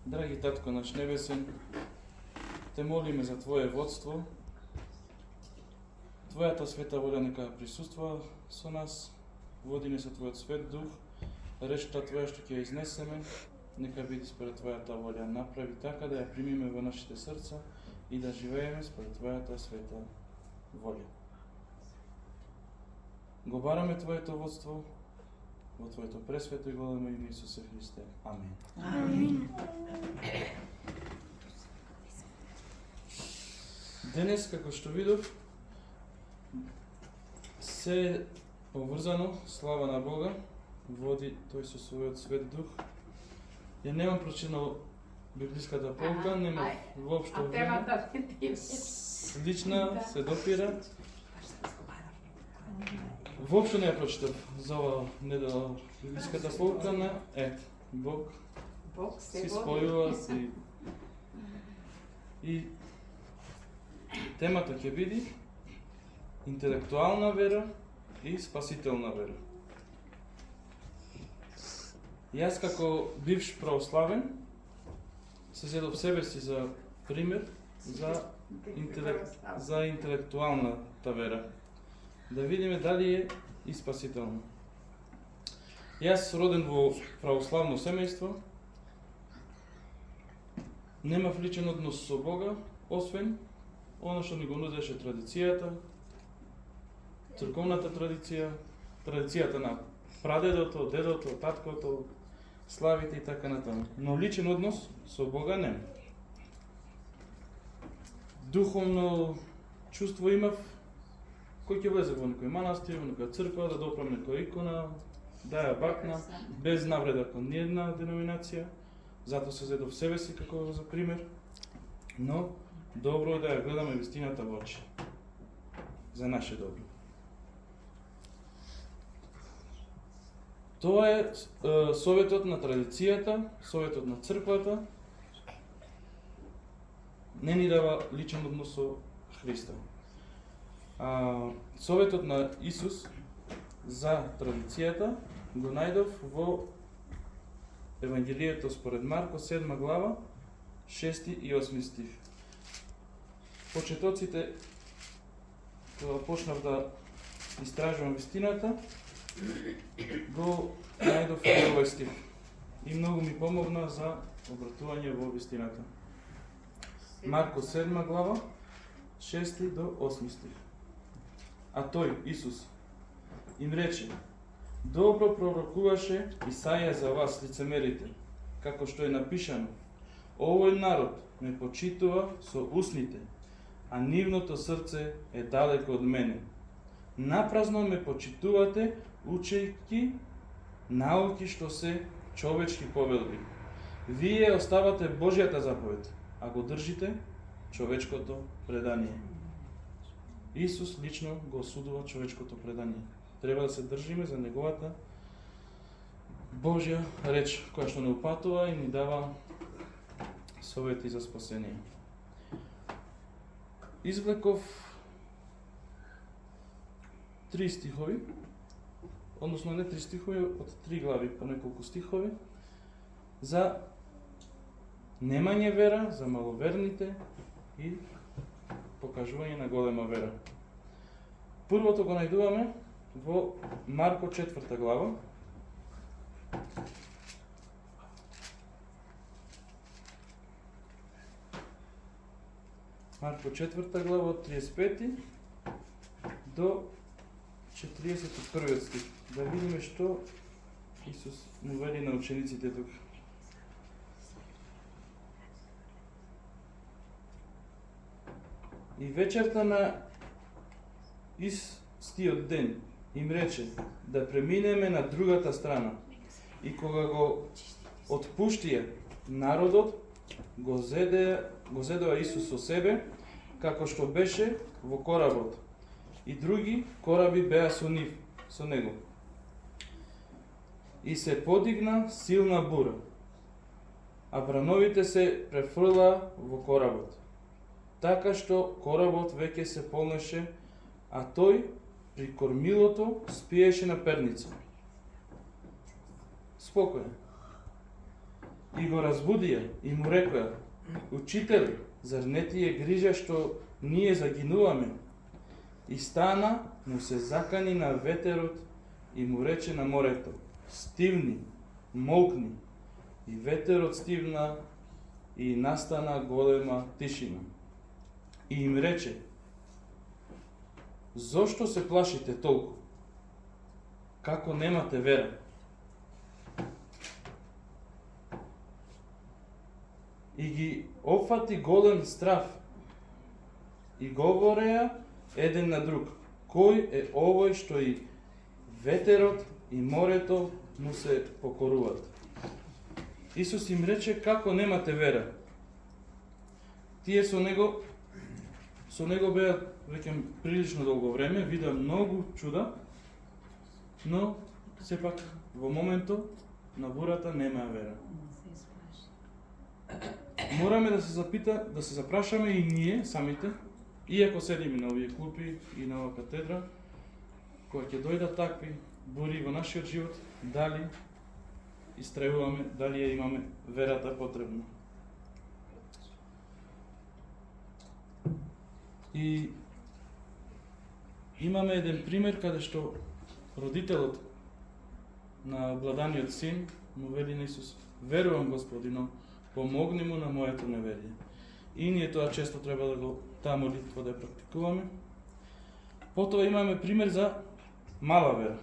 Драги Татко наш небесен, те молиме за Твое водство. Твојата света воля нека присуствува со нас, води ни со Твојот свет дух, речта Твоја што ќе ја изнесеме, нека биде според Твојата воля. Направи така да ја примиме во нашите срца и да живееме според Твојата света воля. Го бараме Твоето водство во Твоето пресвето и големо име Исусе Христе. Амин. Амин. Денес, како што видов, се поврзано, слава на Бога, води тој со својот свет дух. Ја немам прочитал библиската полка, немам воопшто време. Слична се допира. Воопшто не ја прочитав за ова недела библиската полка на Бог се спојува и темата ќе биде интелектуална вера и спасителна вера. Јас како бивш православен се зедов себе си за пример за интелектуалната вера. Да видиме дали е и спасителна. Јас роден во православно семејство, немав личен однос со Бога, освен оно што ни го нудеше традицијата, црковната традиција, традицијата на прадедото, дедото, таткото, славите и така натаму. Но личен однос со Бога нема. Духовно чувство имав кој ќе влезе во некој манастир, во некоја црква, да допрам некоја икона, да ја бакна, без навреда кон ниедна деноминација, затоа се зедов себе си како за пример, но добро е да ја гледаме вистината во очи, за наше добро. Тоа е советот на традицијата, советот на црквата, не ни дава личен однос со Христа. Советот на Исус за традицијата го најдов во Евангелието според Марко 7 глава 6 и 8 стих. Почетоците, кога почнав да истражувам вистината, го најдов овој стих и многу ми помогна за обратување во вистината. Марко 7 глава 6 до 8 стих. А тој, Исус, им рече: добро пророкуваше Исаја за вас, лицемерите, како што е напишано: овој народ ме почитува со устните, а нивното срце е далеко од мене. Напразно ме почитувате, учејќи науки што се човечки повелби. Вие оставате Божјата заповед, а го држите човечкото предание. Исус лично го осудува човечкото предание. Треба да се држиме за неговата Божја реч, која што не упатува и ни дава совети за спасение. Извлеков 3 стихови, односно не 3 стихови, од 3 глави по неколку стихови, за немање вера, за маловерните и покажување на голема вера. Првото го најдуваме во Марко 4 глава. Марко 4 глава од 35 до 41 стих. Да видиме што Исус му вели на учениците тук. И вечерта на истиот ден им рече да преминеме на другата страна. И кога го отпуштија народот, го зедоа Исус со себе, како што беше во коработ. И други кораби беа со него. И се подигна силна бура, а брановите се префрла во коработ, така што коработ веќе се полнеше, а тој при кормилото спиеше на перница. Спокоен. и го разбудија и му рекоа: Учители, зар не ти е грижа што ние загинуваме? И стана, му се закани на ветерот и му рече на морето: Стивни, молкни. И ветерот стивна и настана голема тишина. И им рече: Зошто се плашите толку? Како немате вера? И ги опфати голем страф и говореа еден на друг: Кој е овој што и ветерот и морето му се покоруваат? Исус им рече: Како немате вера? Тие со него беа веќе прилично долго време, вида многу чуда, но сепак во моментот на бурата немаа вера. Мораме да се запрашаме и ние самите, иако седиме на овие клупи и на оваа катедра, кога ќе дојдат такви бури во нашиот живот, дали истрајуваме, дали ја имаме верата потребна. И имаме еден пример каде што родителот на обладаниот син му вели на Исус: Верувам, Господи, но помогни му на моето неверие. И ние тоа често треба да го таа молитва да ја практикуваме. Потоа имаме пример за мала вера.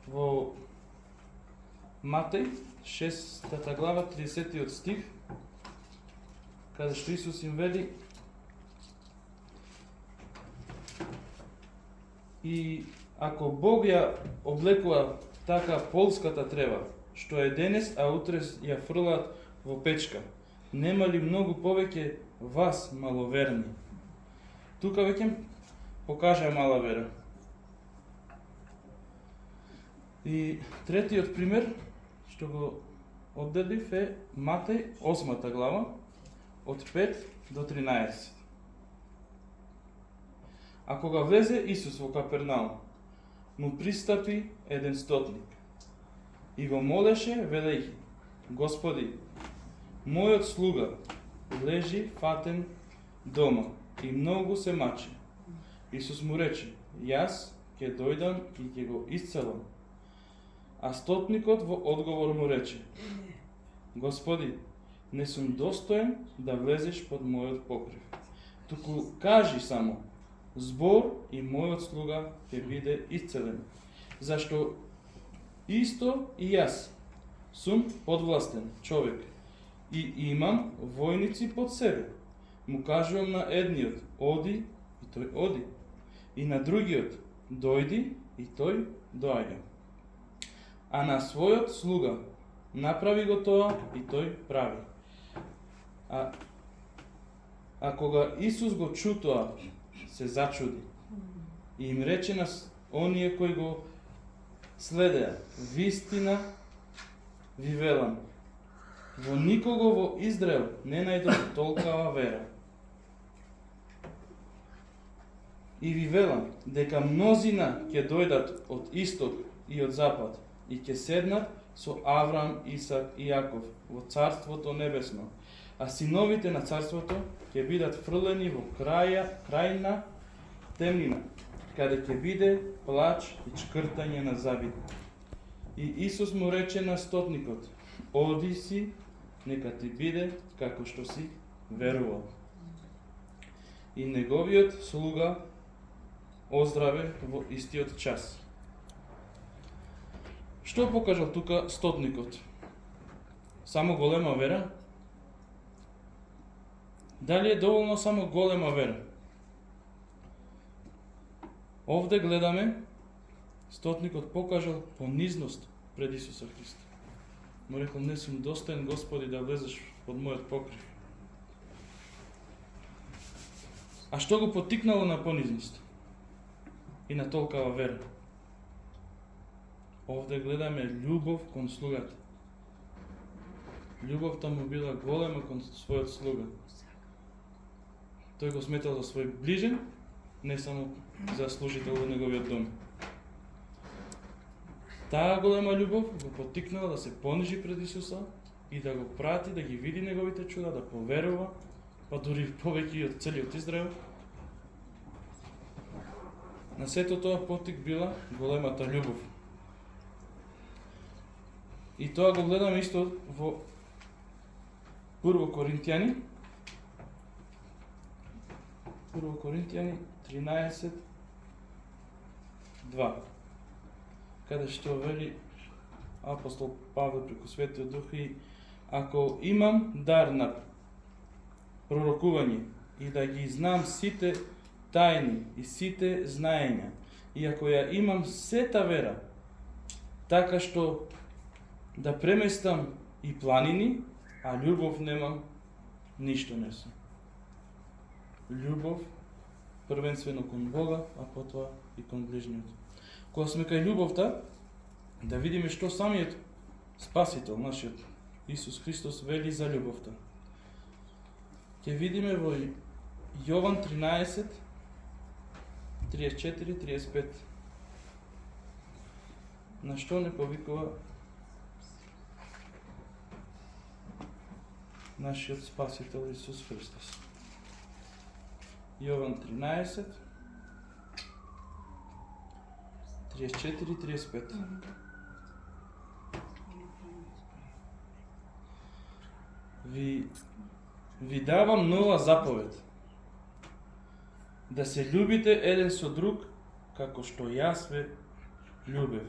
Во Матеј 6 глава 30 стих, каде што Исус им вели: И ако Бог ја облекува така полската трева, што е денес, а утре ја фрлаат во печка, нема ли многу повеќе вас, маловерни? Тука веќе покажа мала вера. И третиот пример што го одделив е Матеј 8 глава од 5 до 13. А кога влезе Исус во Капернаум, му пристапи еден стотник и го молеше, велејќи: Господи, мојот слуга лежи фатен дома и многу се мачи. Исус му рече: Јас ќе дојдам и ќе го исцелам. А стотникот во одговор му рече: Господи, не сум достоен да влезеш под мојот покрив. Туку кажи само: збор и мојот слуга ќе биде исцелен. Зашто исто и јас сум подвластен човек и имам војници под себе. Му кажувам на едниот: оди, и тој оди. И на другиот: дојди, и тој доаѓа. А на својот слуга: направи го тоа, и тој прави. А кога Исус го чу тоа, се зачуди и им рече на оние кои го следеа: вистина ви велам, во никого во Израел не најдов толкава вера. И ви велам дека мнозина ќе дојдат од исток и од запад и ќе седнат со Авраам, Исак и Јаков во Царството Небесно, а синовите на Царството ќе бидат фрлени во крајна темнина, каде ќе биде плач и чкртање на зъби. И Исус му рече на стотникот: оди си, нека ти биде како што си верувал. И неговиот слуга оздраве во истиот час. Што покажал тука стотникот? Само голема вера? Дали е доволно само голема вера? Овде гледаме стотникот покажал понизност пред Исуса Христа. Му рекол: не сум достоен, Господи, да влезеш под мојот покрив. А што го потикнало на понизност и на толкава вера? Овде гледаме љубов кон слугата. Љубовта му била голема кон својот слуга. Тој го сметал за свој ближен, не само за служител во неговиот дом. Таа голема љубов го поттикнала да се понижи пред Исуса и да го прати, да ги види неговите чуда, да поверува, па дури повеќе од целиот Израел. На сето тоа поттик била големата љубов. И тоа го гледаме исто во Прво Коринтијани 13:2, каде што вели апостол Павле преку Светиот Дух: и ако имам дар на пророкување и да ги знам сите тајни и сите знаења, и ако ја имам сета вера, така што да преместам и планини, а љубов немам, ништо не сум. Љубов првенствено кон Бога, а потоа и кон ближниот. Кога сме кај љубовта, да видиме што самиот Спасител, нашиот Исус Христос, вели за љубовта. Ќе видиме во Јован 13:34-35. На што не повикува нашиот Спасител Исус Христос. Јован 13:34-35. Ви давам нова заповед, да се љубите еден со друг, како што јас ве љубев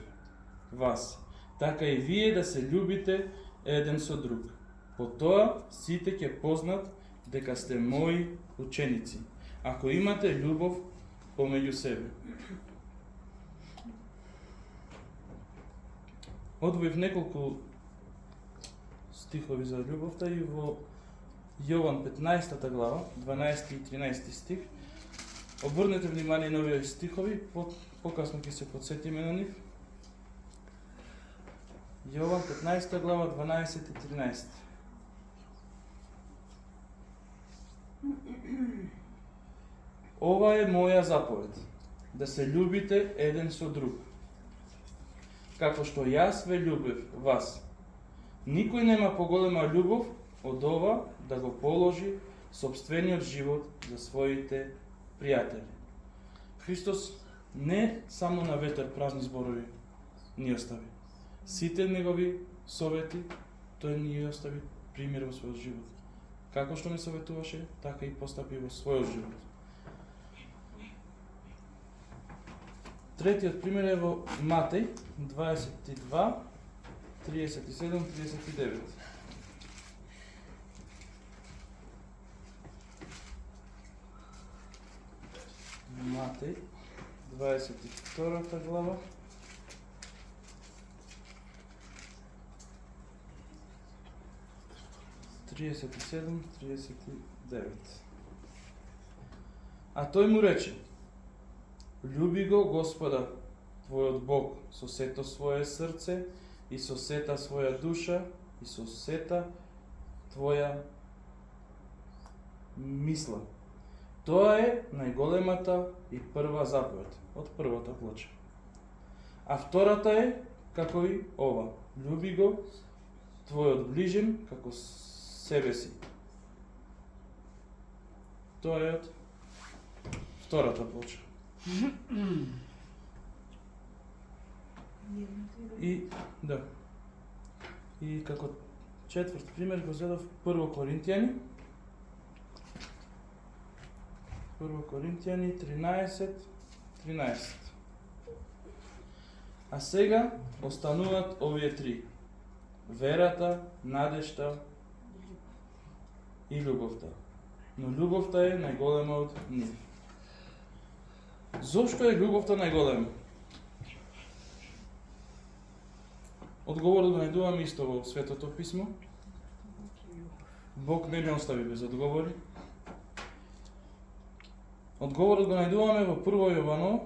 вас, така и вие да се љубите еден со друг. По тоа сите ќе познат дека сте мои ученици, ако имате љубов помеѓу себе. Одвоив неколку стихови за љубовта и во Јован 15 глава, 12 и 13 стих. Обрнете внимание на овие стихови, покасно ќе се подсетиме на нив. Јован 15 глава, 12 и 13. Ова е моја заповед, да се љубите еден со друг, како што јас ве љубев вас. Никој нема поголема љубов од ова да го положи сопствениот живот за своите пријатели. Христос не само на ветер празни зборови ни остави. Сите негови совети, тој ни остави пример во својот живот. Како што не советуваше, така и постапи во својот живот. Третиот пример е во Матеј 22, 37, 39. Матеј 22 глава, 37, 39. А тој му рече: љуби го Господа твојот Бог со сето свое срце и со сета своја душа и со сета твоја мисла. Тоа е најголемата и прва заповед од првата плоча. А втората е како и ова: љуби го твојот ближен како себе си. Тоа е од втората плоча. И како четврт пример го зедов Прво Коринтијани 13:13. А сега остануваат овие три: верата, надежта и љубовта. Но љубовта е најголема од нив. Зошто е љубовта најголема? Одговорот го најдуваме исто во Светото писмо. Бог не ме остави без одговори. Одговорот го најдуваме во Прво Јованово,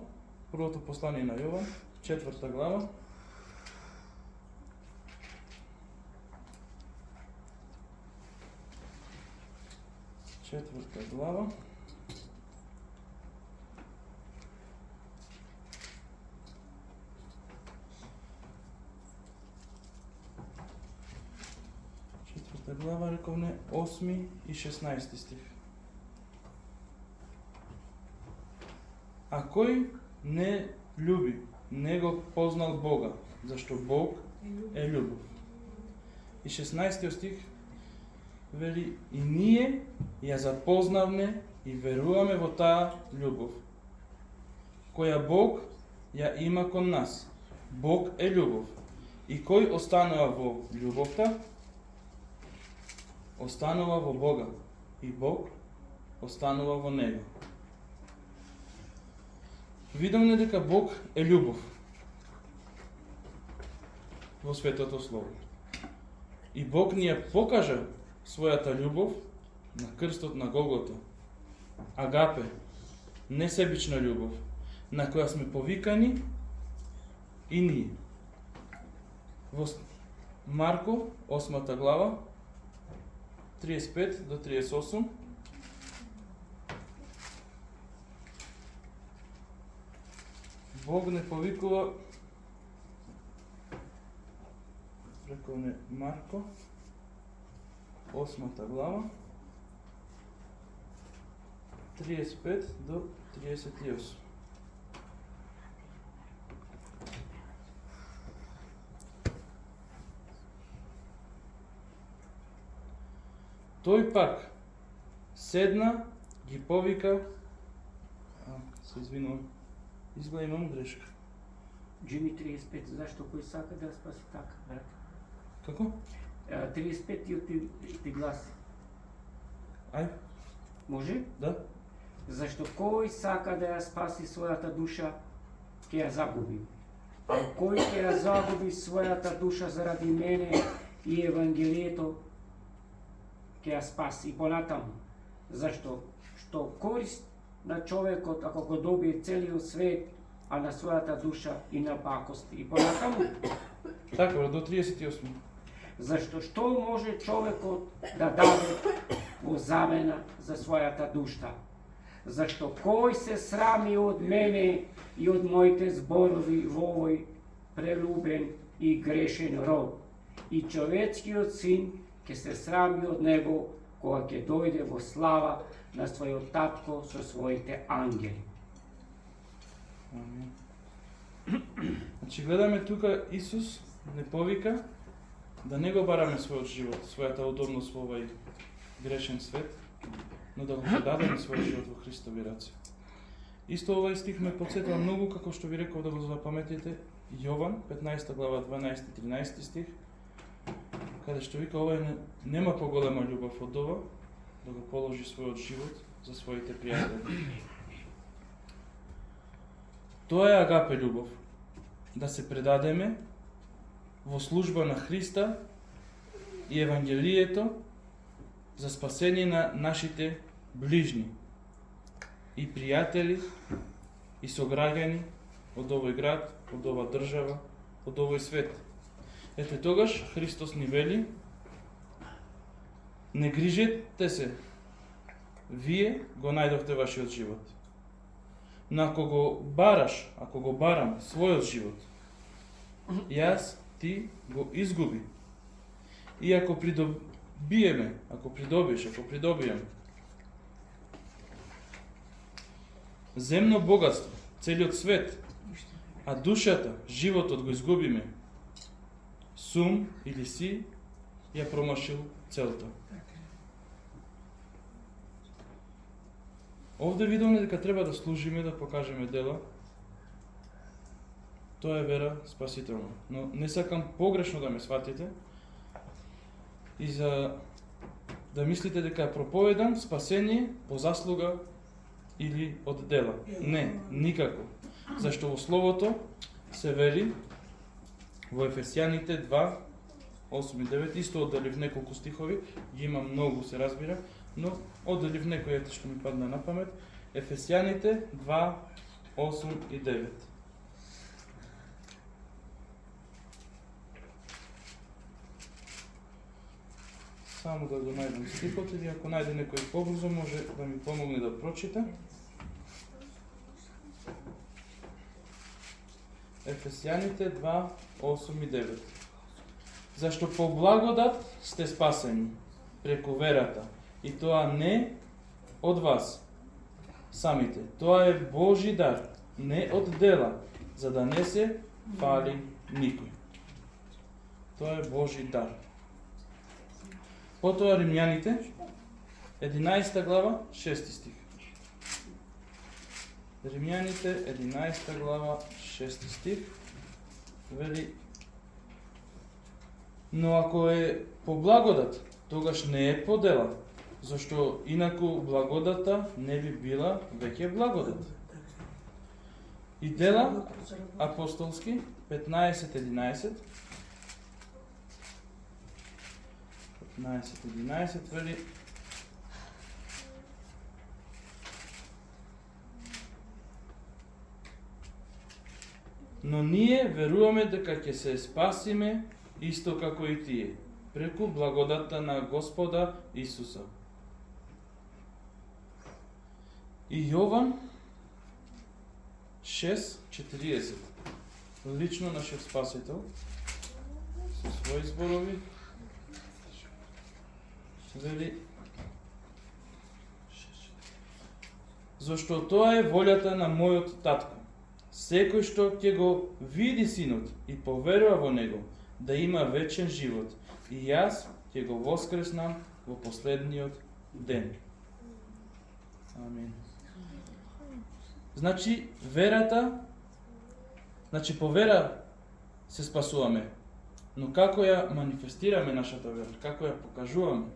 првото послание на Јован, 4 глава. Четврта глава. глава, рековне 8 и 16 стих. А кој не љуби, не го познал Бога, зашто Бог е љубов. И 16 стих вели, и ние ја запознавме и веруваме во таа љубов, која Бог ја има кон нас. Бог е љубов. И кој останува во љубовта, останува во Бога, и Бог останува во него. Видовме дека Бог е љубов во Светото Слово. И Бог ни ја покажа својата љубов на крстот на Голгота. Агапе, несебична љубов, на која сме повикани и ние. Во Марко, 8 глава, 35 до 38, Бог не повикува, рековне Марко, 8 глава, 35 до 38. Тој пак седна, ги повика, се извинувам, изгледа имам грешка. Джими 35, зашто кој сака да спаси така, брат? Како? 35 ти гласи. Ај, Може? да? Зашто кој сака да ја спаси својата душа, ќе ја загуби. А кој ќе ја загуби својата душа заради мене и Евангелието, ќе ја спаси. И понатаму. Зашто? Што корист на човекот ако го добие целиот свет, а на својата душа и на пакости. И понатаму. Така, до 38. Зашто што може човекот да даде во замена за својата душа? Зашто кој се срами од мене и од моите зборови во овој прелюбен и грешен род? И човечкиот син ќе се срами од него кога ќе дојде во слава на својот татко со своите ангели. Амин. Значи гледаме тука Исус не повика да не го бараме својот живот, својата удобност во овој грешен свет, но да го предадеме својот живот во Христови раце. Исто овој стих ме потсетува многу, како што ви реков да го запаметите, Јован, 15 глава, 12-13 стих, каде што вика овој нема поголема љубов од ова, да го положи својот живот за своите пријатели. Тоа е агапе љубов, да се предадеме во служба на Христа и Евангелието за спасение на нашите ближни и пријатели и сограѓани од овој град, од оваа држава, од овој свет. Ете тогаш Христос ни вели: не грижете се, вие го најдовте вашиот живот. Но ако го бараш, ако го барам својот живот, јас ти го изгуби. И ако придобиеме, ако придобием земно богатство, целиот свет, а душата, животот го изгубиме, сум или си ја промашил целта. Овде видовме дека треба да служиме, да покажеме дела. Тоа е вера спасителна. Но не сакам погрешно да ме сватите и за да мислите дека е проповедам спасение по заслуга или од дела. Не, никако. Зашто во Словото се вели во Ефесијаните 2, 8 и 9, исто одделив неколку стихови, ги има многу, се разбира, но одделив некои што ми падна на памет. Ефесијаните 2, 8 и 9. Само да го најдам стихот, или ако најде некој побрзо, може да ми помогне да прочита. Ефесијаните 2, 8 и 9. Зашто по благодат сте спасени преку верата, и тоа не од вас самите. Тоа е Божи дар, не од дела, за да не се фали никој. Тоа е Божи дар. Потоа Римјаните, 11 глава, 6 стих. Римјаните, 11 глава, 6 стих, вели: но ако е по благодат, тогаш не е по дела, зашто инаку благодата не би била веќе благодат. И дела апостолски 15:11. 15:11 вели: но ние веруваме дека ќе се спасиме исто како и тие, преку благодата на Господа Исуса. И Јован 6:40. Лично нашиот Спасител со своји зборови вели: зашто тоа е волјата на мојот татко, секој што ќе го види синот и поверува во него, да има вечен живот, и јас ќе го воскреснам во последниот ден. Амин. Значи, по вера се спасуваме, но како ја манифестираме нашата вера, како ја покажуваме,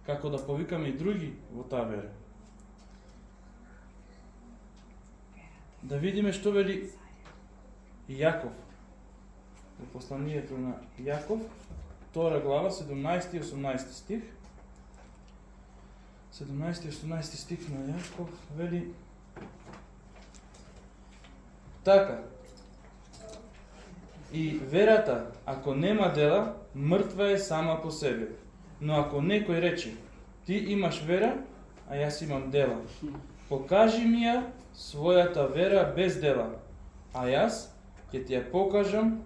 како да повикаме и други во таа вера. Да видиме што вели Јаков. Во посланието на Јаков, 2 глава, 17 и 18 стих. 17 и 18 стих на Јаков вели: така, и верата, ако нема дела, мртва е сама по себе. Но ако некој рече: ти имаш вера, а јас имам дела, покажи ми ја својата вера без дела, а јас ќе ти ја покажам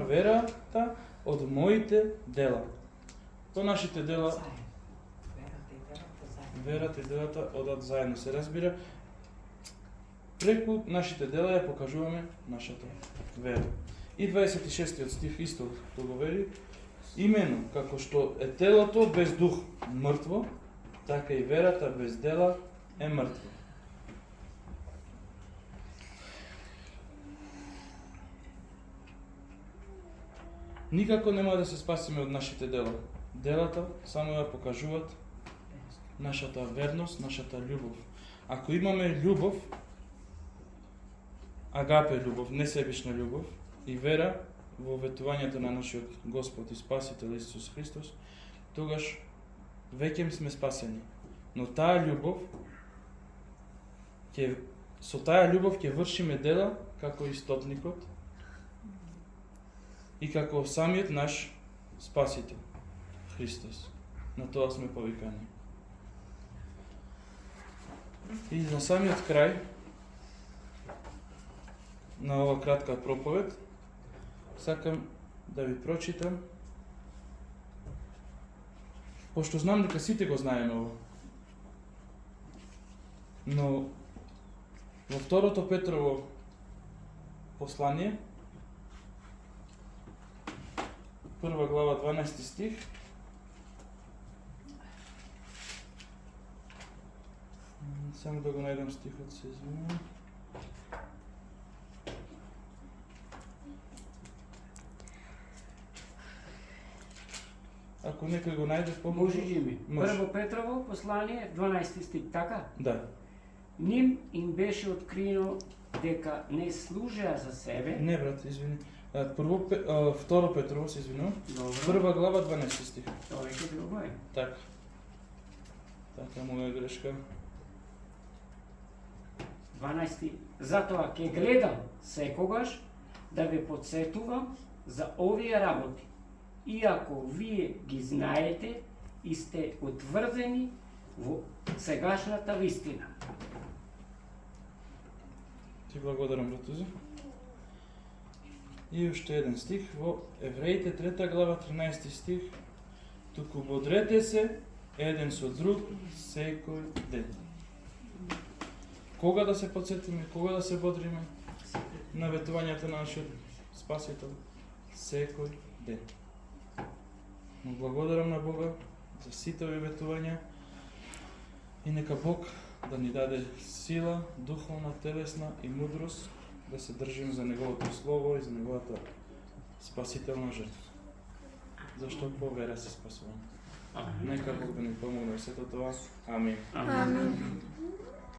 верата од моите дела. По нашите дела, верата и делата одат заедно, се разбира. Преку нашите дела ја покажуваме нашата вера. И 26 стих исто тоа го вели: имено како што е телото без дух мртво, така и верата без дела е мртва. Никако нема да се спасиме од нашите дела. Делата само ја покажуваат нашата верност, нашата љубов. Ако имаме љубов, агапе љубов, несебична љубов и вера во ветувањето на нашиот Господ и Спасител Исус Христос, тогаш веќе сме спасени. Но таа љубов со таа љубов ќе вршиме дела како истотникот и како самиот наш Спасител Христос. На тоа сме повикани. И на самиот крај на ова кратка проповед сакам да ви прочитам, пошто знам дека сите го знаеме ова. Но во второто Петрово послание, 1 глава 12 стих, само да го најдам стихот, се извинувам. Ако некој го најде Може ми. Може. Прво Петрово послание, 12 стих, така? Да. Ним им беше откриено дека не служеа за себе. Не, брат, извини. Второ Петрово, се извинувам. Добро. 1 глава 12 стих. Тоа е друго е. Така. Така, моја грешка. 12. Затоа ќе гледам секогаш да ве подсетувам за овие работи. Иако вие ги знаете и сте утврдени во сегашната вистина. Ти благодарам, братузе. И уште еден стих во Евреите 3 глава 13 стих. Туку бодрете се еден со друг секој ден. Кога да се подсетиме, кога да се бодриме на ветувањето на нашиот Спасител? Секој ден. Му благодарам на Бога за сите овие ветувања и нека Бог да ни даде сила, духовна, телесна и мудрост да се држиме за Неговото Слово и за Неговата спасителна жртва. Зашто по вера се спасуваме. Нека Бог да ни помогне во сето тоа. Амин. Амин.